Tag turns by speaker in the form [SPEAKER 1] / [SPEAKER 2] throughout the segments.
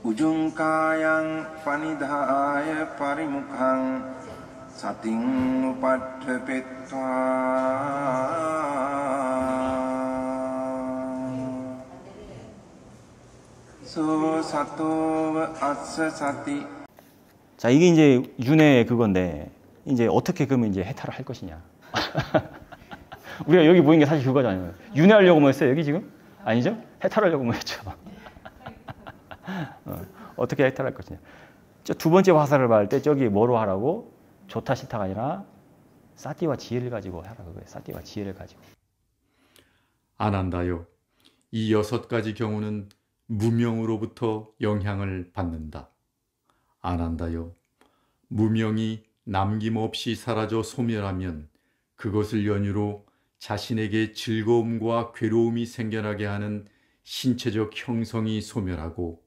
[SPEAKER 1] 우중가양 파니다야 파리묵항 사팅 우파트페타 소 사토 아스 사티.
[SPEAKER 2] 자, 이게 이제 윤회 그건데 이제 어떻게 그러면 이제 해탈을 할 것이냐. 우리가 여기 모인 게 사실 그거잖아요. 윤회하려고 뭐 했어요, 여기 지금? 아니죠? 해탈하려고 뭐 했죠. 어떻게 해탈할 것이냐. 두 번째 화살을 받을 때 저기 뭐로 하라고? 좋다 싫다가 아니라 사티와 지혜를 가지고 하라 그거예요. 사티와 지혜를 가지고.
[SPEAKER 3] 아난다요. 이 6가지 경우는 무명으로부터 영향을 받는다. 아난다요. 무명이 남김없이 사라져 소멸하면 그것을 연유로 자신에게 즐거움과 괴로움이 생겨나게 하는 신체적 형성이 소멸하고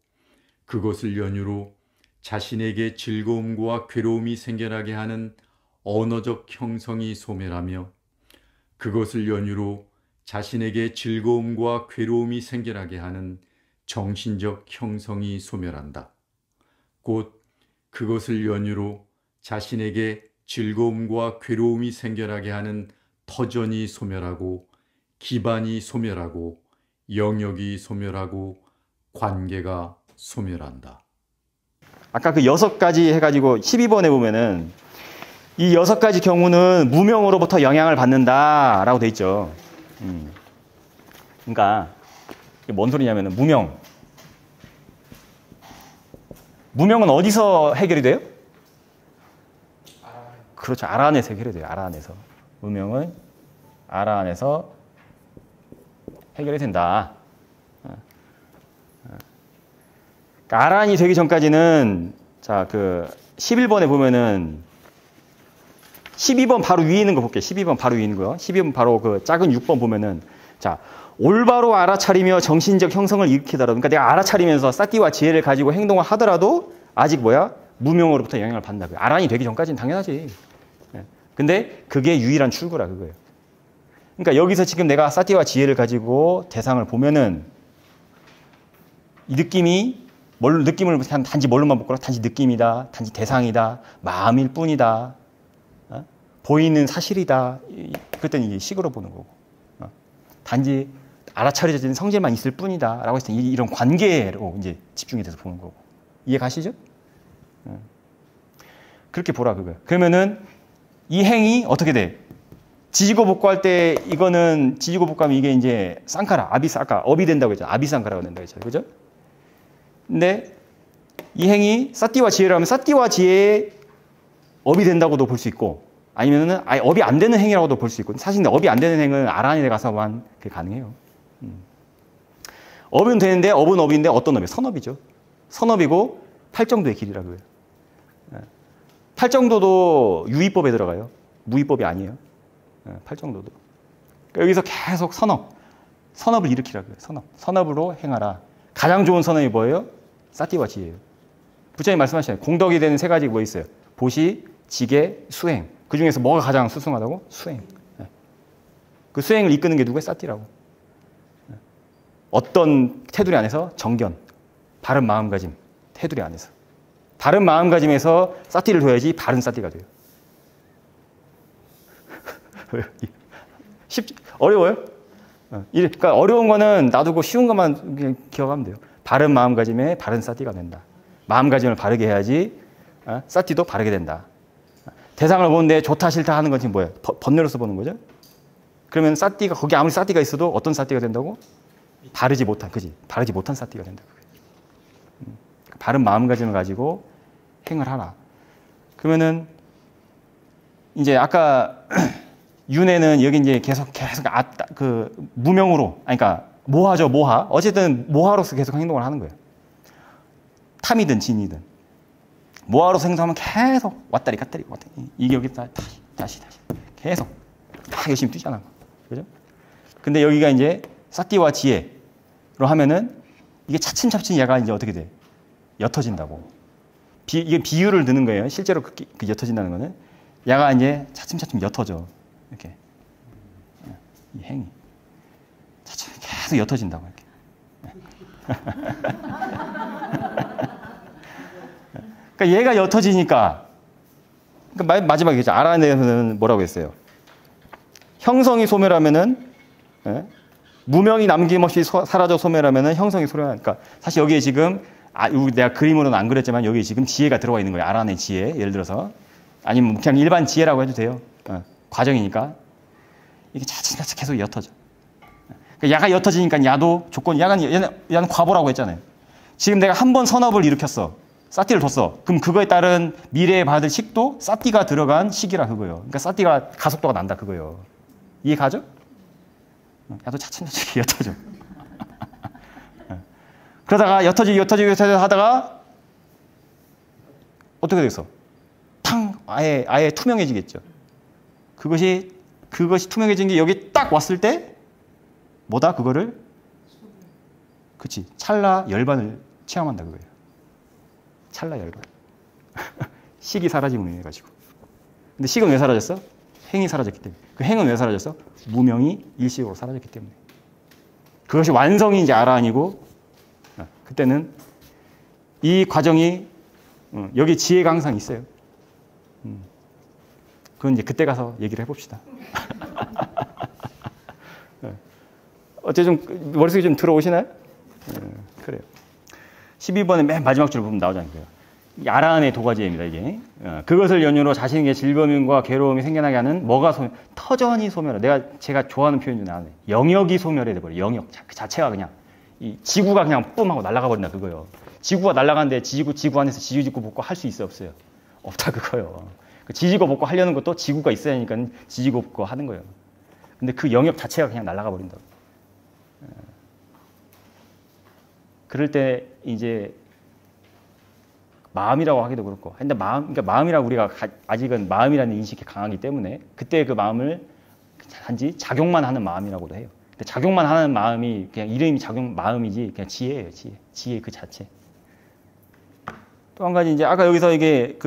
[SPEAKER 3] 그것을 연유로 자신에게 즐거움과 괴로움이 생겨나게 하는 언어적 형성이 소멸하며 그것을 연유로 자신에게 즐거움과 괴로움이 생겨나게 하는 정신적 형성이 소멸한다. 곧 그것을 연유로 자신에게 즐거움과 괴로움이 생겨나게 하는 터전이 소멸하고 기반이 소멸하고 영역이 소멸하고 관계가 소멸한다.
[SPEAKER 2] 아까 그 6가지 해가지고 12번에 보면은 이 6가지 경우는 무명으로부터 영향을 받는다라고 돼 있죠. 그러니까 뭔 소리냐면은 무명은 어디서 해결이 돼요? 그렇죠. 아라 안에서 해결이 돼요. 아라 안에서. 무명은 아라 안에서 해결이 된다. 그러니까 아란이 되기 전까지는 자, 그 11번에 보면은 12번 바로 위에 있는 거 볼게요. 12번 바로 위에 있는 거요. 12번 바로 그 작은 6번 보면은 자, 올바로 알아차리며 정신적 형성을 일으키더라도 그러니까 내가 알아차리면서 사티와 지혜를 가지고 행동을 하더라도 아직 뭐야? 무명으로부터 영향을 받는다. 아란이 되기 전까지는 당연하지. 근데 그게 유일한 출구라 그거예요. 그러니까 여기서 지금 내가 사티와 지혜를 가지고 대상을 보면은 이 느낌을 단지 뭘로만 볼 거라? 단지 느낌이다, 단지 대상이다, 마음일 뿐이다, 보이는 사실이다. 그때는 이게 식으로 보는 거고, 단지 알아차려진 성질만 있을 뿐이다 라고 했을 때 이런 관계로 이제 집중이 돼서 보는 거고. 이해 가시죠? 그렇게 보라 그거예요. 그러면은 이 행이 어떻게 돼? 지지고 복구할 때 이거는 지지고 복구하면 이게 이제 쌍카라, 아까 업이 된다고 했죠. 아비쌍카라가 된다고 했죠. 그죠? 근데 이 행이 사티와 지혜를 하면 사티와 지혜의 업이 된다고도 볼 수 있고 아니면은 아예 업이 안 되는 행이라고도 볼 수 있고 사실 업이 안 되는 행은 아란에 가서만 그게 가능해요. 업은 되는데 업은 업인데 어떤 업이에요? 선업이죠. 선업이고 팔정도의 길이라 그래요. 팔정도도 유의법에 들어가요. 무의법이 아니에요. 팔정도도. 그러니까 여기서 계속 선업을 일으키라 그래요. 선업으로 행하라. 가장 좋은 선업이 뭐예요? 사티와 지혜예요. 부처님 말씀하시잖아요. 공덕이 되는 3가지 뭐 있어요? 보시, 지계, 수행. 그 중에서 뭐가 가장 수승하다고? 수행. 그 수행을 이끄는 게 누구예요? 사티라고. 어떤 테두리 안에서? 정견. 바른 마음가짐. 테두리 안에서. 바른 마음가짐에서 사티를 둬야지 바른 사티가 돼요. 어려워요? 그러니까 어려운 거는 놔두고 쉬운 것만 그냥 기억하면 돼요. 바른 마음가짐에 바른 사티가 된다. 마음가짐을 바르게 해야지 사티도 바르게 된다. 대상을 보는데 좋다 싫다 하는 건 지금 뭐예요? 번뇌로서 보는 거죠? 그러면 사티가 거기 아무리 사티가 있어도 어떤 사티가 된다고? 바르지 못한 사티가 된다. 바른 마음가짐을 가지고 행을 하라. 그러면은 이제 아까 윤회는 여기 이제 계속 그 무명으로, 그러니까 모하죠, 모하. 어쨌든 모하로서 계속 행동을 하는 거예요. 탐이든 진이든. 모하로서 행동하면 계속 왔다리 갔다리 이게 여기 다시 계속 막 열심히 뛰잖아. 그죠? 근데 여기가 이제 사티와 지혜로 하면은 이게 차츰차츰 얘가 이제 어떻게 돼? 옅어진다고. 이게 비유를 드는 거예요. 실제로 그 옅어진다는 거는 얘가 이제 차츰차츰 옅어져. 이렇게 이 행이 차츰 계속 옅어진다고 이렇게. 그러니까 얘가 옅어지니까 그러니까 마지막에 알아내는 뭐라고 했어요? 형성이 소멸하면은 예? 무명이 남김없이 사라져 소멸하면은 형성이 소멸하니까 그러니까 사실 여기에 지금 내가 그림으로는 안 그렸지만 여기 지금 지혜가 들어와 있는 거예요. 알아낸 지혜. 예를 들어서 아니면 그냥 일반 지혜라고 해도 돼요. 과정이니까 이게 차츰차츰 계속 옅어져. 그러니까 야가 옅어지니까 야도 조건이 야는 과보라고 했잖아요. 지금 내가 한 번 선업을 일으켰어. 싸띠를 뒀어. 그럼 그거에 따른 미래에 받을 식도 싸띠가 들어간 식이라 그거예요. 그러니까 싸띠가 가속도가 난다 그거예요. 이해 가죠? 야도 차츰차츰 옅어져. 그러다가 옅어지고 하다가 어떻게 되겠어? 탕! 아예 투명해지겠죠. 그것이 투명해진 게 여기 딱 왔을 때 뭐다? 그거를 그치 찰나 열반을 체험한다 그거예요. 찰나 열반. 식이 사라짐으로 인해 가지고. 근데 식은 왜 사라졌어? 행이 사라졌기 때문에. 그 행은 왜 사라졌어? 무명이 일시적으로 사라졌기 때문에. 그것이 완성이 이제 아니고 그때는 이 과정이 여기 지혜가 항상 있어요. 그건 이제 그때 가서 얘기를 해봅시다. 어째 좀 머릿속에 좀 들어오시나요? 그래요. 12번의 맨 마지막 줄 보면 나오잖아요. 야란의 도가지입니다, 이게. 그것을 연유로 자신에게 즐거움과 괴로움이 생겨나게 하는 뭐가 터전이 소멸해. 제가 좋아하는 표현 중에 하나네. 영역이 소멸해 돼버려. 영역. 그 자체가 그냥. 이 지구가 그냥 뿜 하고 날아가 버린다, 그거요. 지구가 날아가는데 지구 안에서 지지고 볶고 할 수 있어요, 없어요? 없다, 그거요. 지지고 볶고 하려는 것도 지구가 있어야 하니까 지지고 볶고 하는 거예요. 근데 그 영역 자체가 그냥 날아가 버린다고. 그럴 때 이제 마음이라고 하기도 그렇고. 근데 그러니까 마음이라고 우리가 아직은 마음이라는 인식이 강하기 때문에 그때 그 마음을 단지 작용만 하는 마음이라고도 해요. 근데 작용만 하는 마음이 그냥 이름이 마음이지 그냥 지혜예요, 지혜 그 자체. 또 한 가지 이제 아까 여기서 이게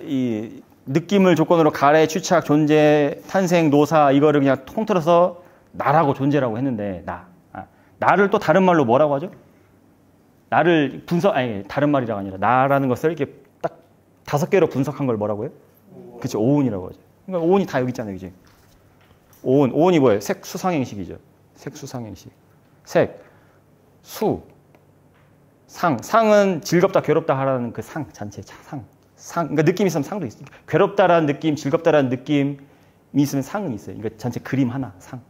[SPEAKER 2] 이 느낌을 조건으로 가래, 추착, 존재, 탄생, 노사 이거를 그냥 통틀어서 나라고 존재라고 했는데 나를 또 다른 말로 뭐라고 하죠? 나를 다른 말이라가 아니라 나라는 것을 이렇게 딱 5개로 분석한 걸 뭐라고 해요? 그렇죠, 오운이라고 하죠. 그러니까 오운이 다 여기 있잖아요, 그지? 오운이 뭐예요? 색, 수상행식이죠. 색, 수상행식. 색, 수, 상. 상은 즐겁다, 괴롭다 하라는 그 상 잔체, 상. 그러니까 느낌이 있으면 상도 있어요. 괴롭다라는 느낌, 즐겁다라는 느낌이 있으면 상은 있어요. 그러니까 전체 그림 하나, 상.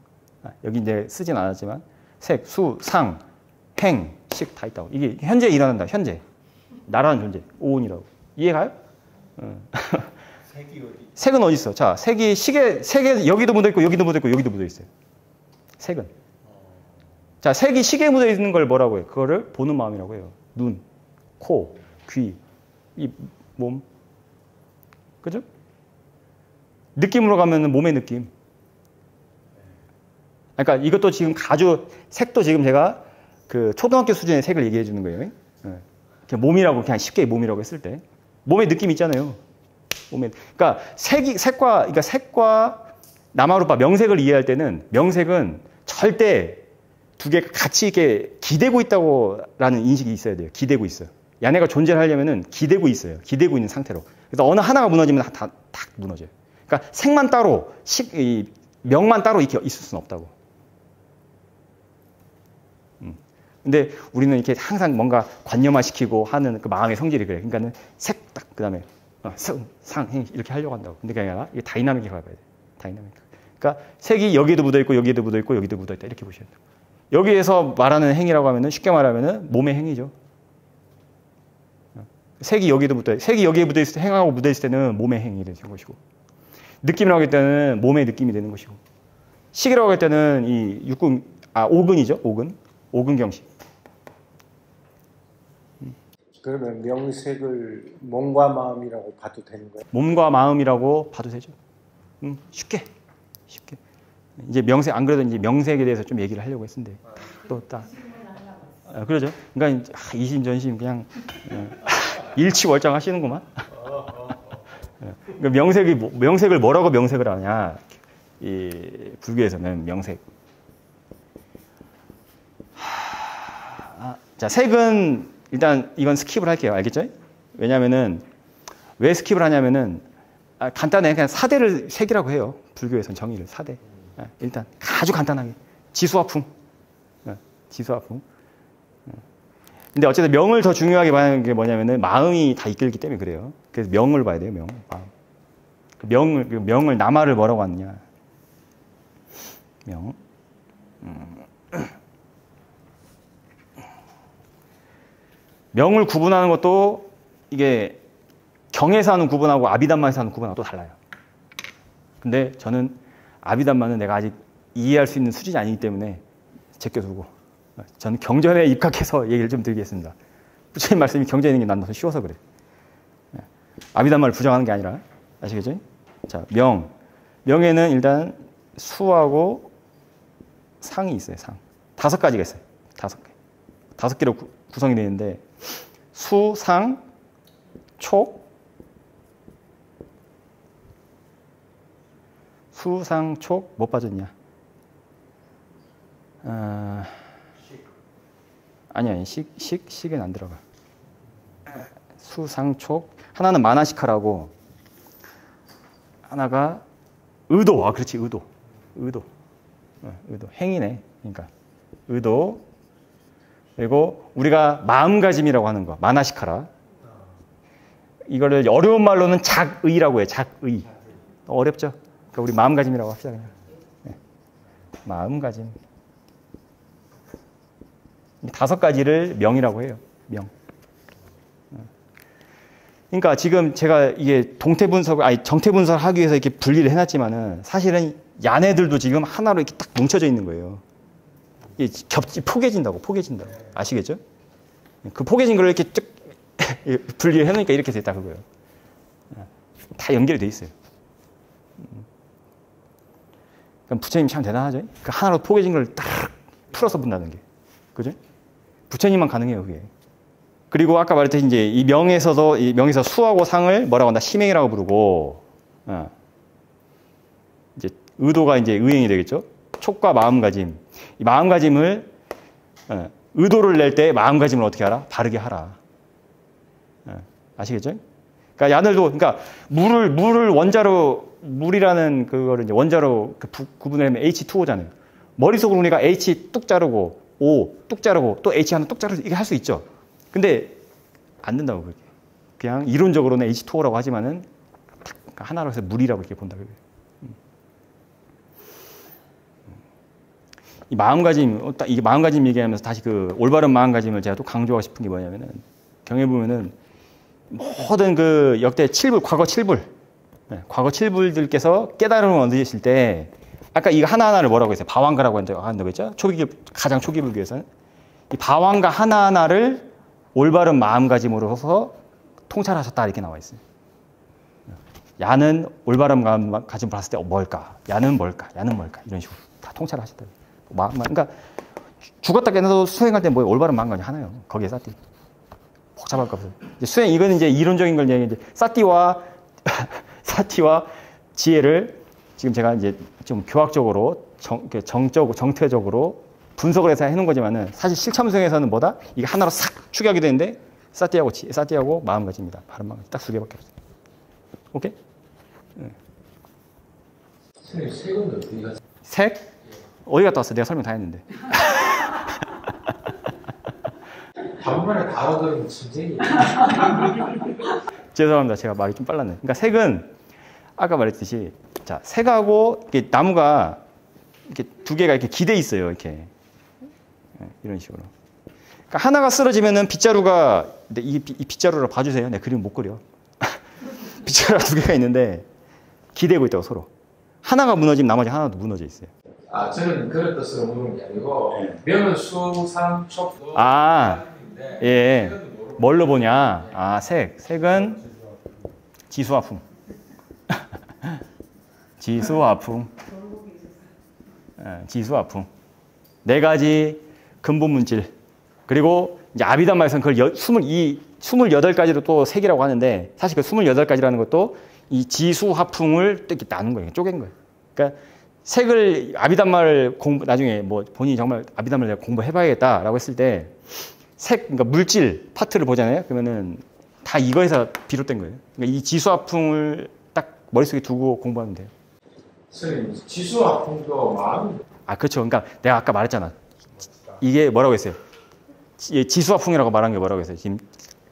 [SPEAKER 2] 여기 이제 쓰진 않았지만 색, 수, 상, 행, 식 다 있다고. 이게 현재 일어난다. 현재. 나라는 존재. 오운이라고. 이해가요? 색이 어디? 색은 어디 있어? 자, 색이 색에 여기도 묻어 있고 여기도 묻어 있고 여기도 묻어 있어요. 색은. 자, 색이 식에 묻어 있는 걸 뭐라고 해요? 그거를 보는 마음이라고 해요. 눈, 코, 귀, 이 몸. 그죠? 느낌으로 가면은 몸의 느낌. 그러니까 이것도 지금 색도 지금 제가 그 초등학교 수준의 색을 얘기해 주는 거예요. 그냥 몸이라고 그냥 쉽게 몸이라고 했을 때 몸의 느낌 있잖아요. 그러니까 색과 나마루파 명색을 이해할 때는 명색은 절대 두 개가 같이 이렇게 기대고 있다고라는 인식이 있어야 돼요. 기대고 있어요. 얘네가 존재를 하려면은 기대고 있어요. 기대고 있는 상태로. 그래서 어느 하나가 무너지면 다 무너져요. 그러니까 색만 따로, 명만 따로 이렇게 있을 수는 없다고. 근데 우리는 이렇게 항상 뭔가 관념화시키고 하는 그 마음의 성질이 그래. 그러니까는 색 딱 그다음에 상, 행 이렇게 하려고 한다고. 근데 그게 아니라 이게 다이나믹하게 가봐야 돼. 다이나믹. 그러니까 색이 여기에도 묻어 있고 여기에도 묻어 있고 여기도 묻어 있다 이렇게 보셔야 돼요. 여기에서 말하는 행이라고 하면은 쉽게 말하면은 몸의 행이죠. 색이 여기도 색이 여기에 묻어 있을 때 행하고 묻어 있을 때는 몸의 행이 되는 것이고, 느낌이라고 할 때는 몸의 느낌이 되는 것이고, 식이라고 할 때는 이 오근이죠. 오근경식.
[SPEAKER 4] 그러면 명색을 몸과 마음이라고 봐도 되는 거예요?
[SPEAKER 2] 몸과 마음이라고 봐도 되죠. 쉽게. 이제 명색, 안 그래도 이제 명색에 대해서 좀 얘기를 하려고 했는데, 그러죠. 그러니까 이심전심 그냥 일치월장 하시는구만. 그러니까 명색을 뭐라고 명색을 하냐? 이 불교에서는 명색. 자, 색은 일단 이건 스킵을 할게요. 알겠죠? 왜냐면은 왜 스킵을 하냐면은 간단해. 그냥 사대를 색이라고 해요. 불교에서는 정의를 사대. 일단 아주 간단하게 지수화풍. 지수화풍. 근데 어쨌든 명을 더 중요하게 봐야 게 뭐냐면은 마음이 다 이끌기 때문에 그래요. 그래서 명을 봐야 돼요. 마음. 명을 남아를 뭐라고 하느냐. 명. 명을 구분하는 것도 이게 경에서 하는 구분하고 아비담마에서 하는 구분하고 또 달라요. 근데 저는 아비담마는 내가 아직 이해할 수 있는 수준이 아니기 때문에 제껴두고 저는 경전에 입각해서 얘기를 좀 드리겠습니다. 부처님 말씀이 경전에 있는 게 난 더 쉬워서 그래. 아비담마를 부정하는 게 아니라 아시겠죠? 자, 명에는 일단 수하고 상이 있어요. 상. 5가지가 있어요. 5개. 5개로 구성이 되는데 수, 상, 촉, 수, 상, 촉, 뭐 빠졌냐? 아니, 식은 안 들어가. 수, 상, 촉. 하나는 마나시카라고, 하나가 의도. 그렇지, 의도. 의도. 행위네. 그러니까 의도. 그리고 우리가 마음가짐이라고 하는 거, 마나시카라. 이거를 어려운 말로는 작의라고 해요. 작의. 어렵죠? 그러니까 우리 마음가짐이라고 합시다. 그냥. 마음가짐. 5가지를 명이라고 해요. 명. 그러니까 지금 제가 이게 정태분석을 하기 위해서 이렇게 분리를 해놨지만은 사실은 야네들도 지금 하나로 이렇게 딱 뭉쳐져 있는 거예요. 포개진다고. 아시겠죠? 그 포개진 걸 이렇게 쭉 분리를 해놓으니까 이렇게 됐다 그거예요. 다 연결이 돼 있어요. 그럼 부처님 참 대단하죠? 그 하나로 포개진 걸 딱 풀어서 본다는 게. 그죠? 부처님만 가능해요, 그게. 그리고 아까 말했듯이 이제 이 명에서 수하고 상을 뭐라고 한다? 심행이라고 부르고, 이제 의도가 이제 의행이 되겠죠? 촉과 마음가짐. 이 마음가짐을, 의도를 낼 때 마음가짐을 어떻게 하라? 바르게 하라. 아시겠죠? 그러니까 야들도, 그러니까 물을 원자로, 물이라는 그거를 이제 원자로 구분을 하면 H2O잖아요. 머릿속으로 우리가 H 뚝 자르고, O 뚝 자르고, 또 H 하나 뚝 자르고, 이게 할 수 있죠. 근데 안 된다고 그렇게. 그냥 이론적으로는 H2O라고 하지만은 하나로 해서 물이라고 이렇게 본다 그래요. 이 마음가짐, 이게 마음가짐 얘기하면서 다시 그 올바른 마음가짐을 제가 또 강조하고 싶은 게 뭐냐면은 경에 보면은 모든 그 역대 과거 7불, 과거 7불들께서 깨달음을 얻으실 때 아까 이거 하나하나를 뭐라고 했어요? 바왕가라고 한다고 했죠? 가장 초기 불교에서는 이 바왕가 하나하나를 올바른 마음가짐으로서 통찰하셨다 이렇게 나와 있어요. 야는 올바른 마음가짐을 봤을 때 뭘까? 야는 뭘까? 이런 식으로 다 통찰하셨다. 그러니까 죽었다 깨어나도 수행할 때 뭐 올바른 마음가짐 하나요. 거기에 사띠. 복잡할 거 없어요. 수행 이거는 이제 이론적인 걸 이제 사띠와 지혜를 지금 제가 이제 좀 교학적으로 정태적으로 분석을 해서 해놓은 거지만은 사실 실참수행에서는 뭐다? 이게 하나로 싹 추격이 되는데 사띠하고 마음가짐입니다. 바른 마음가짐 딱 2개밖에 없어요. 오케이?
[SPEAKER 5] 선생님 색은 어디 갔어요?
[SPEAKER 2] 색? 어디 갔다 왔어? 내가 설명 다 했는데.
[SPEAKER 5] 단번에 다 얻으면 진쟁이에요.
[SPEAKER 2] 죄송합니다. 제가 말이 좀 빨랐네. 그러니까 색은 아까 말했듯이 자 색하고 이게 나무가 이렇게 2개가 이렇게 기대 있어요. 이렇게 이런 식으로. 그러니까 하나가 쓰러지면은 빗자루가 이 빗자루를 봐주세요. 내 그림 못 그려. 빗자루가 2개가 있는데 기대고 있다고 서로. 하나가 무너지면 나머지 하나도 무너져 있어요.
[SPEAKER 5] 저는 그런 뜻으로 묻는 게 아니고 명은 수상 촉도
[SPEAKER 2] 예. 뭘로 보냐? 색은 지수화풍. 지수화풍. 4가지 근본 문질. 그리고 이제 아비담마에서는 그걸 28가지로 또 색이라고 하는데 사실 그 28가지라는 것도 이 지수화풍을 또 이렇게 나눈 거예요. 쪼갠 거예요. 그러니까 색을 아비담마를 나중에 뭐 본인이 정말 아비담마를 내가 공부해봐야겠다라고 했을 때 그러니까 물질 파트를 보잖아요. 그러면은 다 이거에서 비롯된 거예요. 그러니까 이 지수화풍을 딱 머릿속에 두고 공부하면 돼요.
[SPEAKER 5] 선생님, 지수화풍도 마음.
[SPEAKER 2] 아, 그렇죠. 그러니까 내가 아까 말했잖아. 이게 뭐라고 했어요? 지수화풍이라고 말한 게 뭐라고 했어요? 지금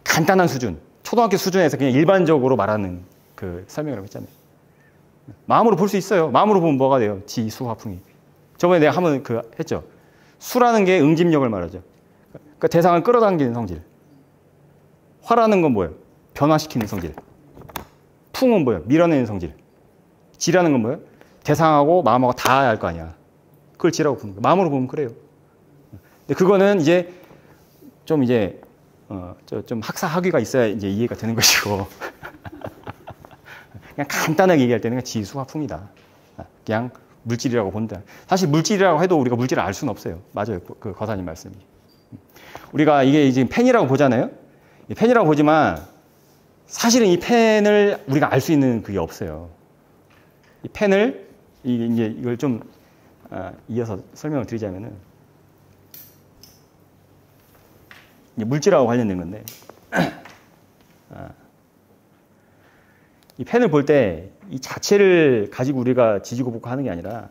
[SPEAKER 2] 간단한 수준, 초등학교 수준에서 그냥 일반적으로 말하는 그 설명이라고 했잖아요. 마음으로 볼 수 있어요. 마음으로 보면 뭐가 돼요? 지수화풍이. 저번에 내가 한번 했죠. 수라는 게 응집력을 말하죠. 그러니까 대상을 끌어당기는 성질. 화라는 건 뭐예요? 변화시키는 성질. 풍은 뭐예요? 밀어내는 성질. 지라는 건 뭐예요? 대상하고 마음하고 다 알 거 아니야. 그걸 지라고 부르는 거예요. 마음으로 보면 그래요. 근데 그거는 이제 좀 좀 학사학위가 있어야 이제 이해가 되는 것이고. 그냥 간단하게 얘기할 때는 지수화풍이다. 그냥 물질이라고 본다. 사실 물질이라고 해도 우리가 물질을 알 수는 없어요. 맞아요. 그 거사님 말씀이. 우리가 이게 지금 펜이라고 보잖아요. 펜이라고 보지만 사실은 이 펜을 우리가 알 수 있는 그게 없어요. 이 펜을 이제 이걸 좀 이어서 설명을 드리자면은 이제 물질하고 관련된 건데 이 펜을 볼 때 이 자체를 가지고 우리가 지지고 볶고 하는 게 아니라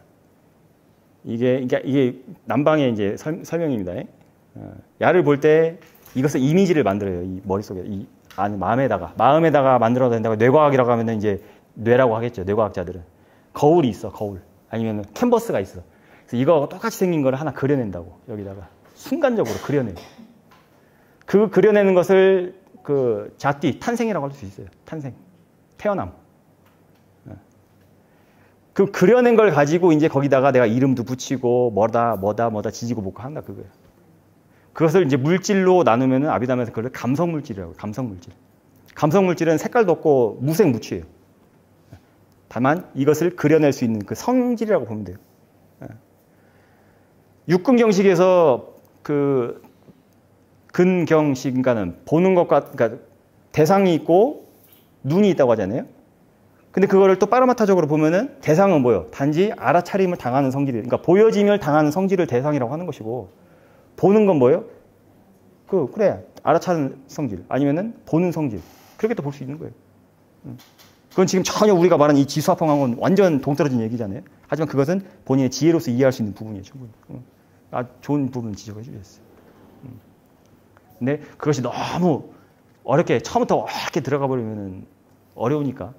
[SPEAKER 2] 이게 남방의 이제 설명입니다. 야를 볼 때 이것을 이미지를 만들어요. 이 머릿속에 이 안에 마음에다가 만들어야 된다고 뇌과학이라고 하면은 이제 뇌라고 하겠죠. 뇌과학자들은 거울이 있어. 거울 아니면 캔버스가 있어. 그래서 이거 똑같이 생긴 거를 하나 그려낸다고 여기다가 순간적으로 그려내. 그 그려내는 것을 그 자띠 탄생이라고 할 수 있어요. 탄생, 태어남. 그 그려낸 걸 가지고 이제 거기다가 내가 이름도 붙이고 뭐다 지지고 볶고 한다 그거예요. 그것을 이제 물질로 나누면은 아비담에서 그걸 감성물질이라고 해요. 감성물질. 감성물질은 색깔도 없고 무색 무취예요. 다만 이것을 그려낼 수 있는 그 성질이라고 보면 돼요. 육근경식에서 그 근경식인가는 보는 것과 그러니까 대상이 있고 눈이 있다고 하잖아요. 근데 그거를 또 파라마타적으로 보면은 대상은 뭐예요? 단지 알아차림을 당하는 성질이, 그러니까 보여짐을 당하는 성질을 대상이라고 하는 것이고, 보는 건 뭐예요? 그래 알아차는 성질 아니면은 보는 성질 그렇게 또 볼 수 있는 거예요. 그건 지금 전혀 우리가 말하는 이 지수화풍하고는 완전 동떨어진 얘기잖아요. 하지만 그것은 본인의 지혜로서 이해할 수 있는 부분이에요. 충분히. 좋은 부분 지적해 주셨어요. 근데 그것이 너무 어렵게 처음부터 어렵게 들어가 버리면은 어려우니까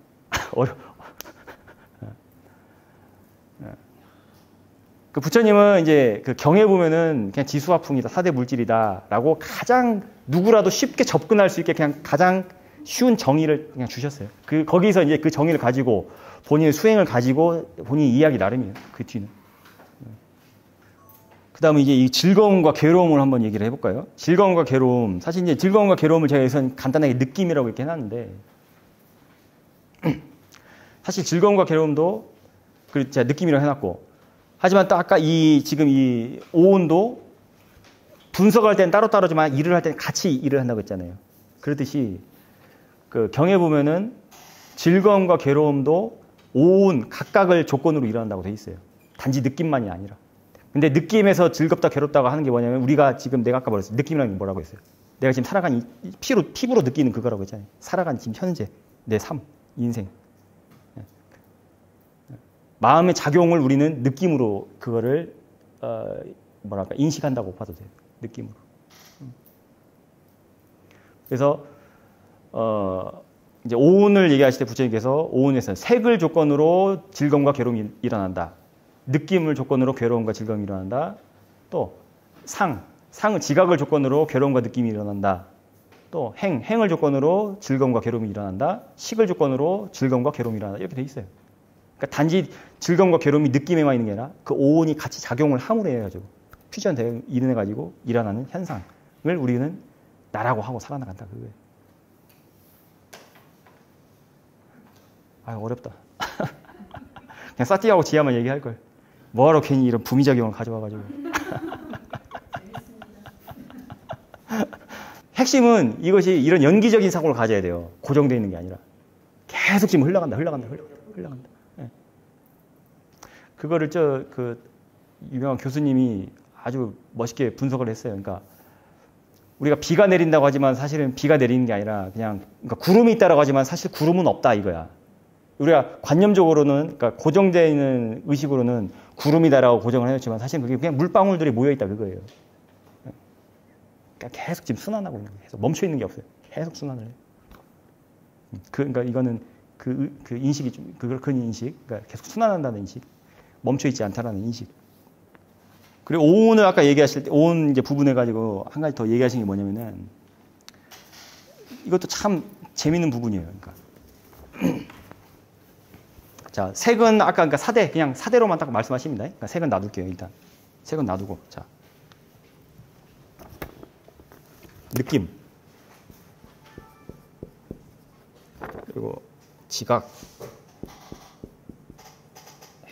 [SPEAKER 2] 그 부처님은 이제 그 경에 보면은 그냥 지수화풍이다, 사대 물질이다라고 가장 누구라도 쉽게 접근할 수 있게 그냥 가장 쉬운 정의를 그냥 주셨어요. 거기서 이제 그 정의를 가지고 본인의 수행을 가지고 본인이 이해하기 나름이에요. 그 뒤는. 그 다음에 이제 이 즐거움과 괴로움을 한번 얘기를 해볼까요? 즐거움과 괴로움. 사실 이제 즐거움과 괴로움을 제가 여기서 간단하게 느낌이라고 이렇게 해놨는데, 사실 즐거움과 괴로움도 제가 느낌이라고 해놨고, 하지만 또 아까 지금 이 오온도 분석할 때는 따로따로지만 일을 할 때는 같이 일을 한다고 했잖아요. 그렇듯이 그 경에 보면은 즐거움과 괴로움도 오온 각각을 조건으로 일어난다고 돼 있어요. 단지 느낌만이 아니라. 근데 느낌에서 즐겁다 괴롭다가 하는 게 뭐냐면 우리가 지금 내가 아까 말했어요. 느낌이라는 게 뭐라고 했어요? 내가 지금 살아가는 피부로 느끼는 그거라고 했잖아요. 살아가는 지금 현재 내 삶, 인생. 마음의 작용을 우리는 느낌으로 그거를 인식한다고 봐도 돼요. 느낌으로. 그래서 이제 오온을 얘기하실 때 부처님께서 오온에서 색을 조건으로 즐거움과 괴로움이 일어난다. 느낌을 조건으로 괴로움과 즐거움이 일어난다. 또 상은 지각을 조건으로 괴로움과 느낌이 일어난다. 또 행을 조건으로 즐거움과 괴로움이 일어난다. 식을 조건으로 즐거움과 괴로움이 일어난다. 이렇게 돼 있어요. 그러니까 단지 즐거움과 괴로움이 느낌에만 있는 게 아니라 그 오온이 같이 작용을 함으로 해가지고 퓨전되어 일어나가지고 일어나는 현상을 우리는 나라고 하고 살아나간다. 그거예요. 어렵다. 그냥 사티하고 지하만 얘기할 걸. 뭐하러 괜히 이런 부미작용을 가져와가지고. 핵심은 이것이 이런 연기적인 사고를 가져야 돼요. 고정되어 있는 게 아니라. 계속 지금 흘러간다. 네. 그거를 그 유명한 교수님이 아주 멋있게 분석을 했어요. 그러니까 우리가 비가 내린다고 하지만 사실은 비가 내리는 게 아니라 그냥 그러니까 구름이 있다라고 하지만 사실 구름은 없다 이거야. 우리가 관념적으로는 그러니까 고정되어 있는 의식으로는 구름이다라고 고정을 해놓지만 사실은 그게 그냥 물방울들이 모여 있다 그거예요. 그러니까 계속 지금 순환하고 있는 거예요. 계속 멈춰 있는 게 없어요. 계속 순환을 해요. 그러니까 이거는 그 인식이 좀 그 인식, 그러니까 계속 순환한다는 인식, 멈춰 있지 않다라는 인식. 그리고 오온을 아까 얘기하실 때 오온 이제 부분해 가지고 한 가지 더 얘기하신 게 뭐냐면은 이것도 참 재밌는 부분이에요. 그러니까 자 색은 아까 그러니까 사대 그냥 사대로만 딱 말씀하십니다. 그러니까 색은 놔둘게요 일단. 색은 놔두고 자 느낌 그리고 지각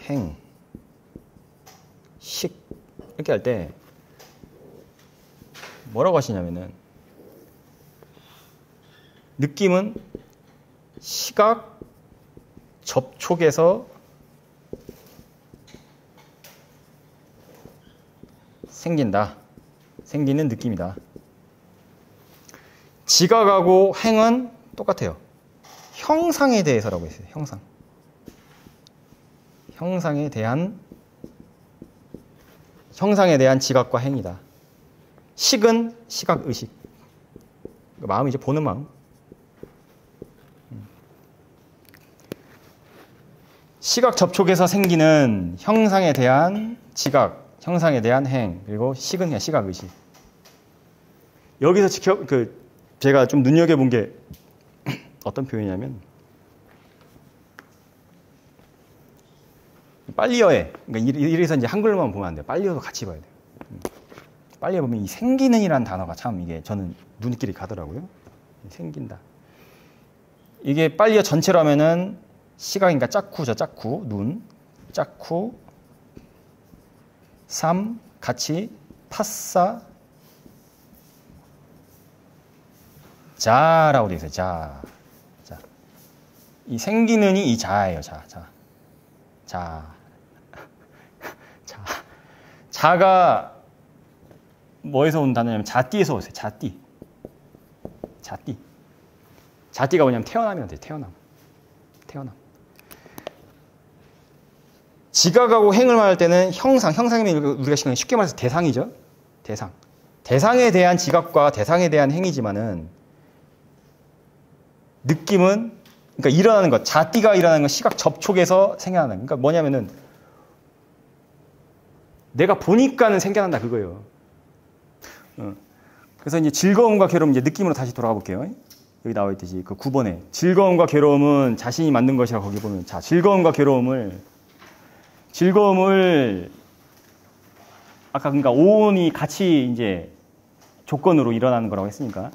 [SPEAKER 2] 행 식 이렇게 할 때 뭐라고 하시냐면은 느낌은 시각 접촉에서 생긴다. 생기는 느낌이다. 지각하고 행은 똑같아요. 형상에 대해서라고 했어요. 형상. 형상에 대한 지각과 행이다. 식은 시각 의식. 마음이 이제 보는 마음. 시각 접촉에서 생기는 형상에 대한 지각, 형상에 대한 행, 그리고 식은 그냥 시각 의식. 여기서 제가 좀 눈여겨본 게 어떤 표현이냐면 빨리어에 그러니까 이래서 이제 한글로만 보면 안 돼요. 빨리어도 같이 봐야 돼요. 빨리어 보면 이 생기는이라는 단어가 참 이게 저는 눈길이 가더라고요. 생긴다. 이게 빨리어 전체로 하면은 시각이니까 짝쿠죠. 짝쿠 눈 짝쿠 3 같이 파사 자라고 되어 있어요. 자. 이 생기는이 이 자예요. 자가 뭐에서 온 단어냐면 자띠에서 오세요. 자띠. 자띠가 뭐냐면 태어나면 돼요. 태어남. 지각하고 행을 말할 때는 형상이면 우리가 쉽게 말해서 대상이죠. 대상에 대한 지각과 대상에 대한 행이지만은 느낌은 그러니까 일어나는 것, 자띠가 일어나는 건 시각 접촉에서 생겨나는. 그러니까 뭐냐면은 내가 보니까는 생겨난다 그거예요. 그래서 이제 즐거움과 괴로움 이제 느낌으로 다시 돌아가 볼게요. 여기 나와 있듯이 그 9번에 즐거움과 괴로움은 자신이 만든 것이라 거기 보면 자 즐거움과 괴로움을 아까 그러니까 오온이 같이 이제 조건으로 일어나는 거라고 했으니까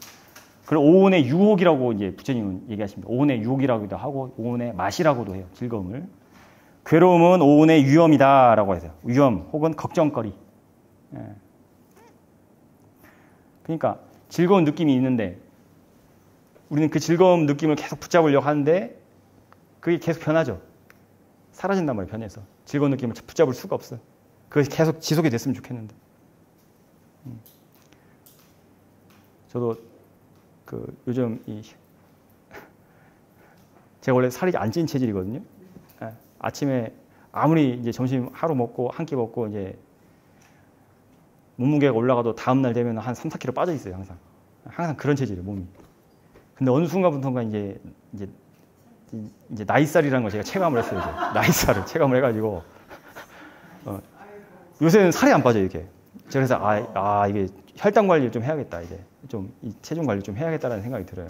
[SPEAKER 2] 그걸 오온의 유혹이라고 이제 부처님은 얘기하십니다. 오온의 유혹이라고도 하고 오온의 맛이라고도 해요. 즐거움을. 괴로움은 오온의 위험이다라고 해서 위험 혹은 걱정거리. 그러니까 즐거운 느낌이 있는데 우리는 그 즐거운 느낌을 계속 붙잡으려고 하는데 그게 계속 변하죠. 사라진단 말이에요. 변해서. 즐거운 느낌을 붙잡을 수가 없어요. 그것이 계속 지속이 됐으면 좋겠는데. 저도 요즘 제가 원래 살이 안 찐 체질이거든요. 아침에 아무리 이제 점심 하루 먹고 한 끼 먹고 이제 몸무게가 올라가도 다음 날 되면 한 3, 4kg 빠져 있어요. 항상 그런 체질이에요, 몸이. 근데 어느 순간부터인가 이제 나이살이라는 걸 제가 체감을 했어요. 이제. 나이살을 체감을 해가지고 요새는 살이 안 빠져요, 이렇게. 그래서 이게 혈당 관리를 좀 해야겠다, 이제 좀 이 체중 관리 좀 해야겠다라는 생각이 들어요.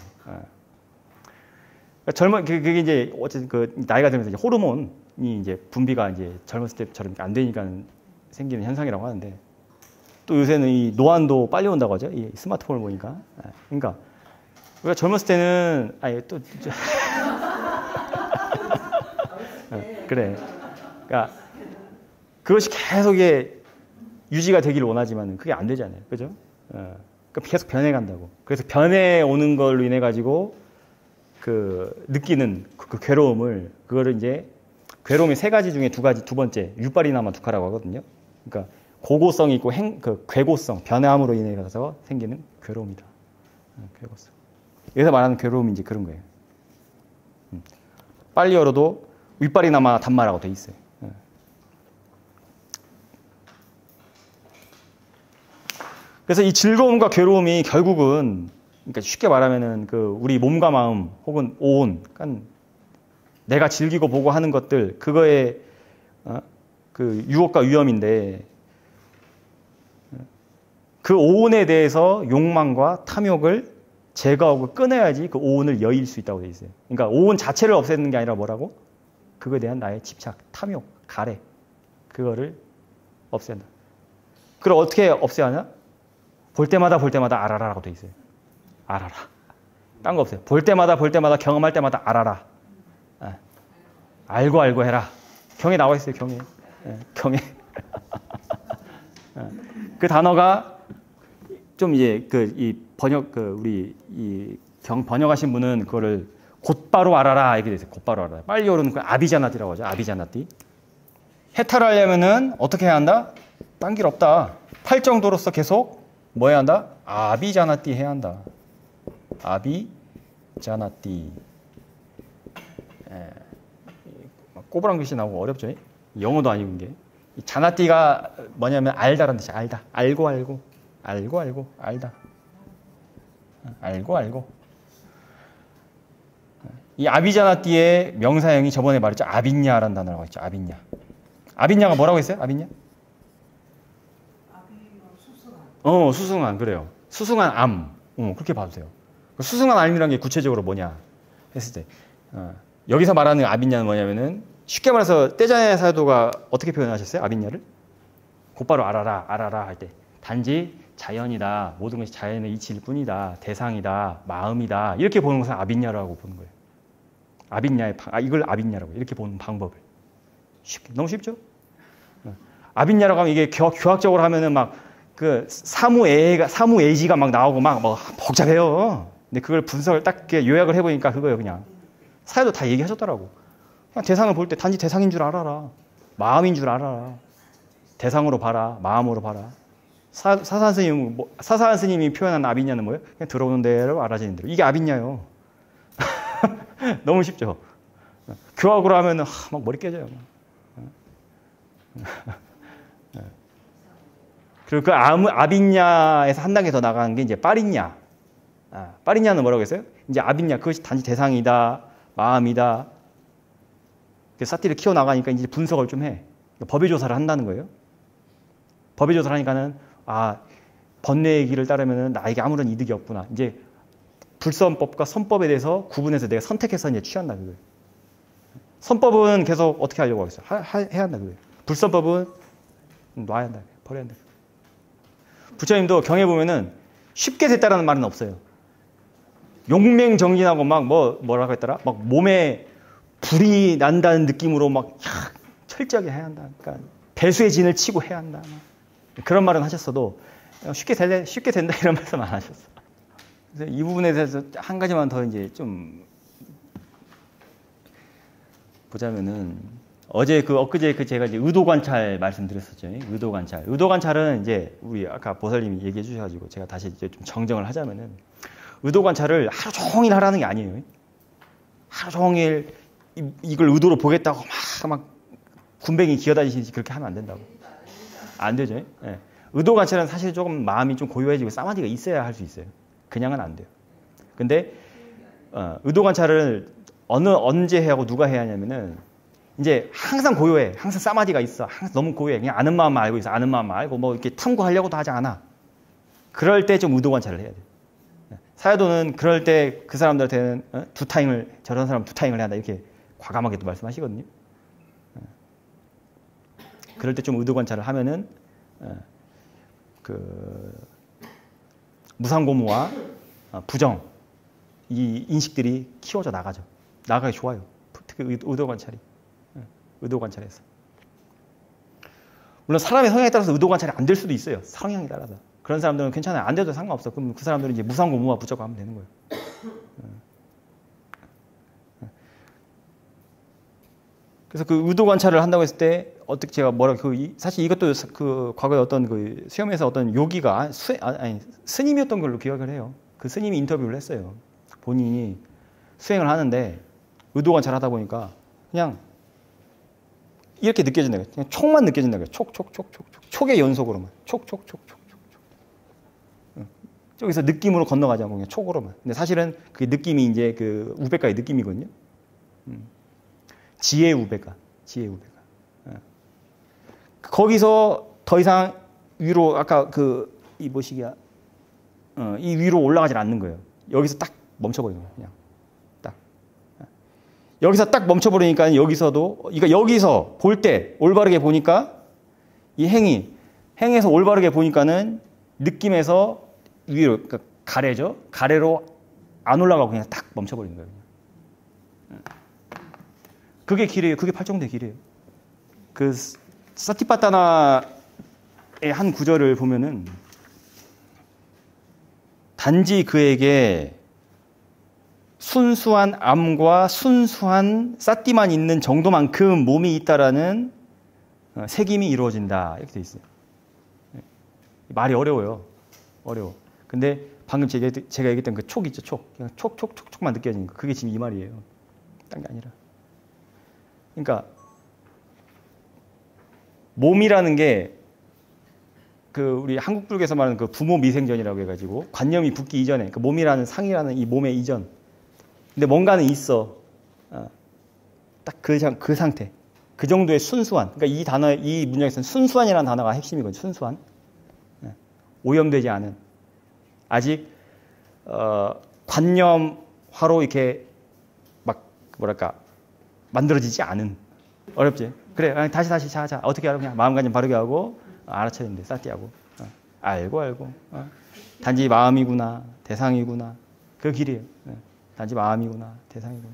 [SPEAKER 2] 그러니까 그게 이제 어쨌든 그 나이가 들면서 이제 호르몬이 이제 분비가 이제 젊었을 때처럼 안 되니까 생기는 현상이라고 하는데 또 요새는 이 노안도 빨리 온다고 하죠. 이 스마트폰을 보니까. 그러니까 우리가 젊었을 때는 그래. 그러니까 그것이 계속 유지가 되기를 원하지만 그게 안 되잖아요. 그죠? 그러니까 계속 변해간다고. 그래서 변해오는 걸로 인해 가지고 느끼는 그 괴로움을 그거를 이제 괴로움이 세 가지 중에 두 번째 유발이나마 두카라고 하거든요. 그러니까 고고성이 있고 그 괴고성, 변함으로 인해서 생기는 괴로움이다. 괴고성. 여기서 말하는 괴로움이 이제 그런 거예요. 빨리 열어도 윗발이나마 단마라고 돼 있어요. 그래서 이 즐거움과 괴로움이 결국은, 그러니까 쉽게 말하면은 그 우리 몸과 마음 혹은 오온, 그러니까 내가 즐기고 보고 하는 것들, 그거의 그 유혹과 위험인데, 그 오온에 대해서 욕망과 탐욕을 제거하고 끊어야지 그 오온을 여일 수 있다고 돼 있어요. 그러니까 오온 자체를 없애는 게 아니라 뭐라고? 그거에 대한 나의 집착, 탐욕, 가래, 그거를 없앤다. 그걸 어떻게 없애야 하냐? 볼 때마다 알아라라고 돼 있어요. 알아라. 딴 거 없어요. 볼 때마다 경험할 때마다 알아라. 알고 해라. 경에 나와 있어요. 경에. 경에. 그 단어가 좀 이제 이 번역 우리 이 경 번역하신 분은 그거를 곧바로 알아라 이렇게 돼 있어요. 곧바로 알아라. 빨리 오르는 그 아비자나띠라고 하죠. 아비자나띠. 해탈을 하려면은 어떻게 해야 한다? 딴 길 없다. 탈 정도로서 계속 뭐 해야 한다? 아비자나띠 해야 한다. 아비자나띠. 꼬부랑 글씨 나오고 어렵죠? 영어도 아니고 이게. 자나띠가 뭐냐면 알다라는 뜻이야. 알다. 알고 알다. 알고. 이 아비자나띠의 명사형이 저번에 말했죠. 아빈냐라는 단어라고 했죠. 아빈냐. 아빈냐가 뭐라고 했어요? 아빈냐? 수승한. 그래요. 수승한 암. 그렇게 봐도 돼요. 수승한 암이라는 게 구체적으로 뭐냐 했을 때, 여기서 말하는 아빈냐는 뭐냐면은 쉽게 말해서 떼자의 사도가 어떻게 표현하셨어요? 아빈냐를? 곧바로 알아라 할 때 단지 자연이다. 모든 것이 자연의 이치일 뿐이다. 대상이다. 마음이다. 이렇게 보는 것을 아빈냐라고 보는 거예요. 아빈냐의 이걸 아빈냐라고 이렇게 보는 방법을. 너무 쉽죠? 아빈냐라고 하면 이게 교학적으로 하면은 막 그 사무예지가 막 나오고 막 복잡해요. 근데 그걸 분석을 딱 요약을 해보니까 그거예요. 그냥 사회도 다 얘기하셨더라고. 그냥 대상을 볼 때 단지 대상인 줄 알아라. 마음인 줄 알아라. 대상으로 봐라. 마음으로 봐라. 사사한 스님이 표현한 아빈냐는 뭐예요? 그냥 들어오는 대로 알아지는 대로. 이게 아빈냐요. 너무 쉽죠? 교학으로 하면은 막 머리 깨져요. 그리고 그 아빈냐에서 한 단계 더 나가는 게 이제 빠린냐. 빠린냐는 뭐라고 했어요? 이제 아빈냐, 그것이 단지 대상이다, 마음이다. 사티를 키워나가니까 이제 분석을 좀 해. 법의 조사를 한다는 거예요. 법의 조사를 하니까는, 번뇌의 길을 따르면 나에게 아무런 이득이 없구나. 이제 불선법과 선법에 대해서 구분해서 내가 선택해서 이제 취한다, 그거예요. 선법은 계속 어떻게 하려고 하겠어요? 해야 한다, 그거예요. 불선법은 놔야 한다, 버려야 한다. 부처님도 경에 보면은 쉽게 됐다라는 말은 없어요. 용맹정진하고 막 뭐라고 했더라? 막 몸에 불이 난다는 느낌으로 막 철저하게 해야 한다. 그러니까 배수의 진을 치고 해야 한다. 그런 말은 하셨어도 쉽게 된다 이런 말씀 안 하셨어. 그래서 이 부분에 대해서 한 가지만 더 이제 좀 보자면은 엊그제 제가 이제 의도 관찰 말씀드렸었죠. 의도 관찰. 의도 관찰은 이제 우리 아까 보살님이 얘기해 주셔가지고 제가 다시 이제 좀 정정을 하자면은 의도 관찰을 하루 종일 하라는 게 아니에요. 하루 종일 이걸 의도로 보겠다고 막 군뱅이 기어다니시지 그렇게 하면 안 된다고. 안 되죠. 네. 의도 관찰은 사실 조금 마음이 좀 고요해지고 사마디가 있어야 할 수 있어요. 그냥은 안 돼요. 근데 의도 관찰을 언제 해야 하고 누가 해야 하냐면은 이제 항상 고요해. 항상 사마디가 있어. 항상 너무 고요해. 그냥 아는 마음만 알고 있어. 아는 마음만 알고 뭐 이렇게 탐구하려고도 하지 않아. 그럴 때 좀 의도 관찰을 해야 돼. 사야도는 그럴 때 그 사람들한테는 저런 사람 두 타임을 해야 한다. 이렇게 과감하게 또 말씀하시거든요. 그럴 때 좀 의도 관찰을 하면은 그 무상고무와 부정 이 인식들이 키워져 나가죠. 나가기 좋아요. 특히 의도 관찰이. 의도 관찰에서. 물론 사람의 성향에 따라서 의도 관찰이 안 될 수도 있어요. 성향에 따라서. 그런 사람들은 괜찮아요. 안 돼도 상관없어. 그럼 그 사람들은 이제 무상고무와 부정을 하면 되는 거예요. 그래서 그 의도 관찰을 한다고 했을 때 어떻게 제가 뭐라 사실 이것도 그 과거에 어떤 그 시험에서 어떤 요기가 스님이었던 걸로 기억을 해요. 그 스님이 인터뷰를 했어요. 본인이 수행을 하는데 의도가 잘하다 보니까 그냥 이렇게 느껴진다. 그냥 촉만 느껴진다. 촉의 연속으로만. 촉. 저기서 느낌으로 건너가지 않고 그냥 촉으로만. 근데 사실은 그 느낌이 이제 그 우베가의 느낌이거든요. 지혜 우베가. 거기서 더 이상 위로 아까 이 뭐시기야? 이 위로 올라가질 않는 거예요. 여기서 딱 멈춰버리는 거예요. 그냥 딱. 여기서 딱 멈춰버리니까 여기서도 여기서 볼 때 올바르게 보니까 이 행에서 올바르게 보니까는 느낌에서 위로 그러니까 가래죠. 가래로 안 올라가고 그냥 딱 멈춰버리는 거예요. 그게 길이에요. 그게 팔정대 길이에요. 그 사티파타나의 한 구절을 보면은 단지 그에게 순수한 암과 순수한 사티만 있는 정도만큼 몸이 있다라는 새김이 이루어진다. 이렇게 돼 있어요. 말이 어려워요. 어려워. 근데 방금 제가 얘기했던 그 촉 있죠, 촉. 그냥 촉만 느껴지는 거. 그게 지금 이 말이에요. 딴 게 아니라. 그러니까 몸이라는 게 우리 한국 불교에서 말하는 그 부모 미생전이라고 해가지고 관념이 붙기 이전에 그 몸이라는 상이라는 이 몸의 이전. 근데 뭔가는 있어. 딱 그 상태. 그 정도의 순수한. 그러니까 이 문장에서는 순수한이라는 단어가 핵심이거든요. 순수한. 오염되지 않은. 아직 관념화로 이렇게 막 뭐랄까 만들어지지 않은. 어렵지? 그래, 다시 자. 어떻게 하라고 그냥 마음가짐 바르게 하고 알아차야 되는데 사티하고 알고 단지 마음이구나 대상이구나 그 길이에요. 단지 마음이구나 대상이구나.